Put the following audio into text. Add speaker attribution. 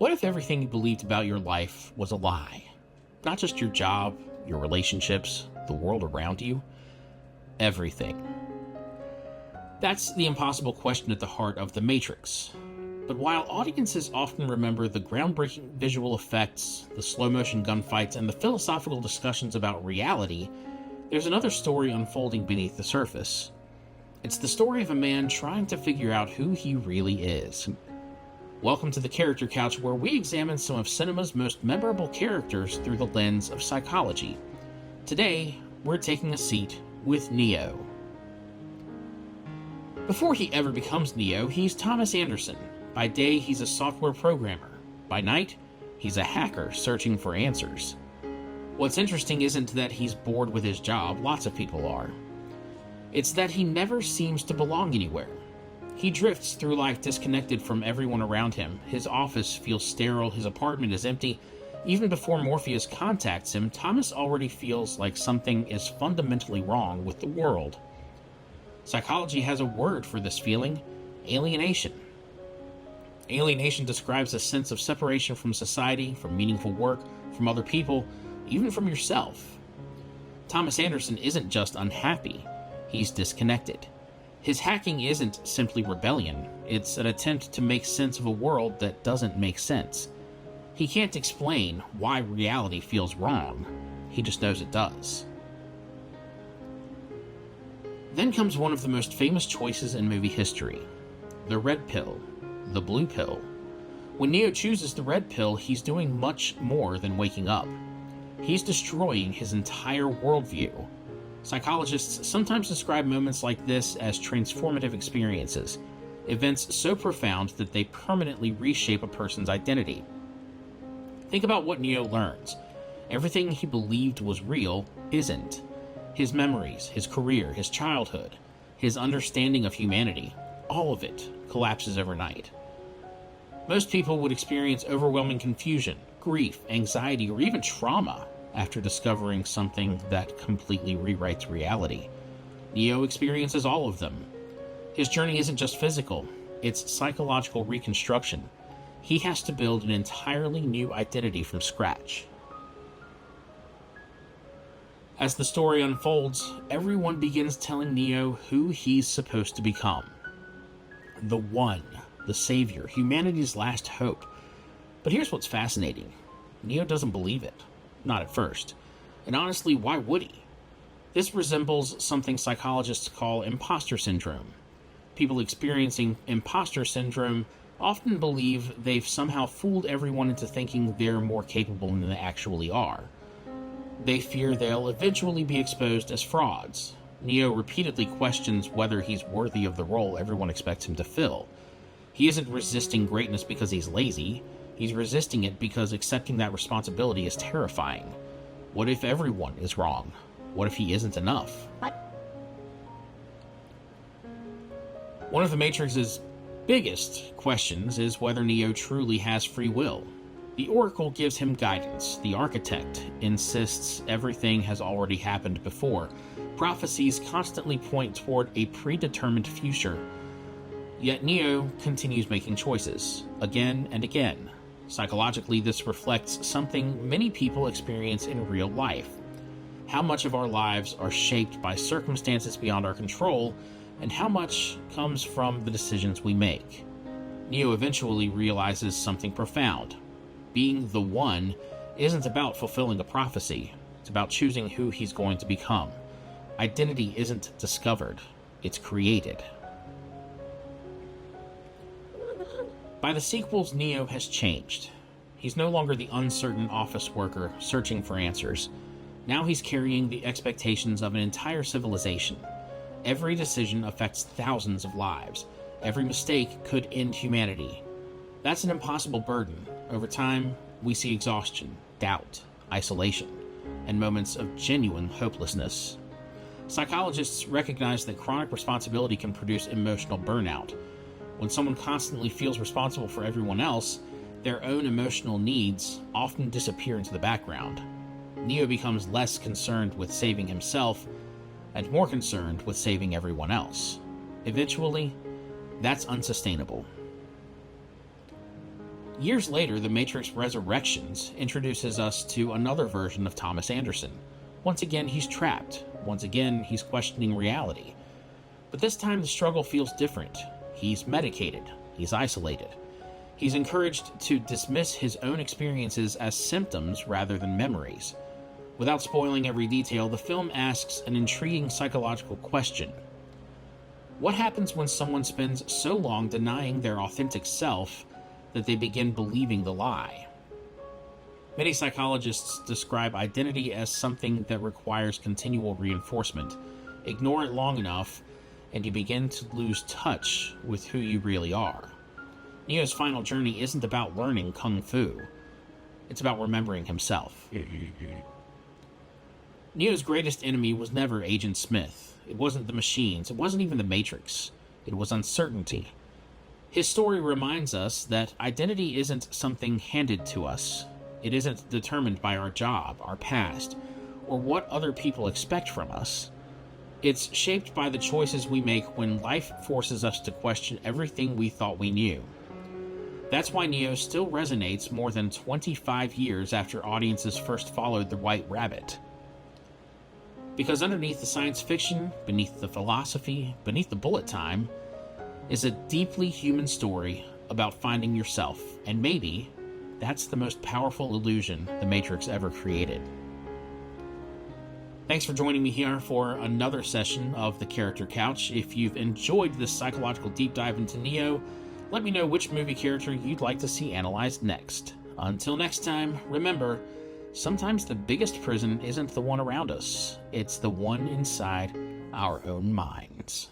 Speaker 1: What if everything you believed about your life was a lie? Not just your job, your relationships, the world around you, everything. That's the impossible question at the heart of The Matrix. But while audiences often remember the groundbreaking visual effects, the slow-motion gunfights, and the philosophical discussions about reality, there's another story unfolding beneath the surface. It's the story of a man trying to figure out who he really is. Welcome to the Character Couch, where we examine some of cinema's most memorable characters through the lens of psychology. Today, we're taking a seat with Neo. Before he ever becomes Neo, he's Thomas Anderson. By day, he's a software programmer. By night, he's a hacker searching for answers. What's interesting isn't that he's bored with his job, lots of people are. It's that he never seems to belong anywhere. He drifts through life disconnected from everyone around him. His office feels sterile, his apartment is empty. Even before Morpheus contacts him, Thomas already feels like something is fundamentally wrong with the world. Psychology has a word for this feeling: alienation. Alienation describes a sense of separation from society, from meaningful work, from other people, even from yourself. Thomas Anderson isn't just unhappy, he's disconnected. His hacking isn't simply rebellion, it's an attempt to make sense of a world that doesn't make sense. He can't explain why reality feels wrong, he just knows it does. Then comes one of the most famous choices in movie history: the red pill, the blue pill. When Neo chooses the red pill, he's doing much more than waking up. He's destroying his entire worldview. Psychologists sometimes describe moments like this as transformative experiences, events so profound that they permanently reshape a person's identity. Think about what Neo learns. Everything he believed was real isn't. His memories, his career, his childhood, his understanding of humanity, all of it collapses overnight. Most people would experience overwhelming confusion, grief, anxiety, or even trauma after discovering something that completely rewrites reality. Neo experiences all of them. His journey isn't just physical, it's psychological reconstruction. He has to build an entirely new identity from scratch. As the story unfolds, everyone begins telling Neo who he's supposed to become. The One, the Savior, humanity's last hope. But here's what's fascinating. Neo doesn't believe it. Not at first. And honestly, why would he? This resembles something psychologists call impostor syndrome. People experiencing impostor syndrome often believe they've somehow fooled everyone into thinking they're more capable than they actually are. They fear they'll eventually be exposed as frauds. Neo repeatedly questions whether he's worthy of the role everyone expects him to fill. He isn't resisting greatness because he's lazy. He's resisting it because accepting that responsibility is terrifying. What if everyone is wrong? What if he isn't enough? One of the Matrix's biggest questions is whether Neo truly has free will. The Oracle gives him guidance. The Architect insists everything has already happened before. Prophecies constantly point toward a predetermined future. Yet Neo continues making choices, again and again. Psychologically, this reflects something many people experience in real life. How much of our lives are shaped by circumstances beyond our control, and how much comes from the decisions we make. Neo eventually realizes something profound. Being the One isn't about fulfilling a prophecy, it's about choosing who he's going to become. Identity isn't discovered, it's created. By the sequels, Neo has changed. He's no longer the uncertain office worker searching for answers. Now he's carrying the expectations of an entire civilization. Every decision affects thousands of lives. Every mistake could end humanity. That's an impossible burden. Over time, we see exhaustion, doubt, isolation, and moments of genuine hopelessness. Psychologists recognize that chronic responsibility can produce emotional burnout. When someone constantly feels responsible for everyone else, their own emotional needs often disappear into the background. Neo becomes less concerned with saving himself and more concerned with saving everyone else. Eventually, that's unsustainable. Years later, The Matrix Resurrections introduces us to another version of Thomas Anderson. Once again, he's trapped. Once again, he's questioning reality. But this time, the struggle feels different. He's medicated. He's isolated. He's encouraged to dismiss his own experiences as symptoms rather than memories. Without spoiling every detail, the film asks an intriguing psychological question. What happens when someone spends so long denying their authentic self that they begin believing the lie? Many psychologists describe identity as something that requires continual reinforcement. Ignore it long enough, and you begin to lose touch with who you really are. Neo's final journey isn't about learning kung fu. It's about remembering himself. Neo's greatest enemy was never Agent Smith. It wasn't the machines. It wasn't even the Matrix. It was uncertainty. His story reminds us that identity isn't something handed to us. It isn't determined by our job, our past, or what other people expect from us. It's shaped by the choices we make when life forces us to question everything we thought we knew. That's why Neo still resonates more than 25 years after audiences first followed the White Rabbit. Because underneath the science fiction, beneath the philosophy, beneath the bullet time, is a deeply human story about finding yourself, and maybe that's the most powerful illusion the Matrix ever created. Thanks for joining me here for another session of The Character Couch. If you've enjoyed this psychological deep dive into Neo, let me know which movie character you'd like to see analyzed next. Until next time, remember, sometimes the biggest prison isn't the one around us, it's the one inside our own minds.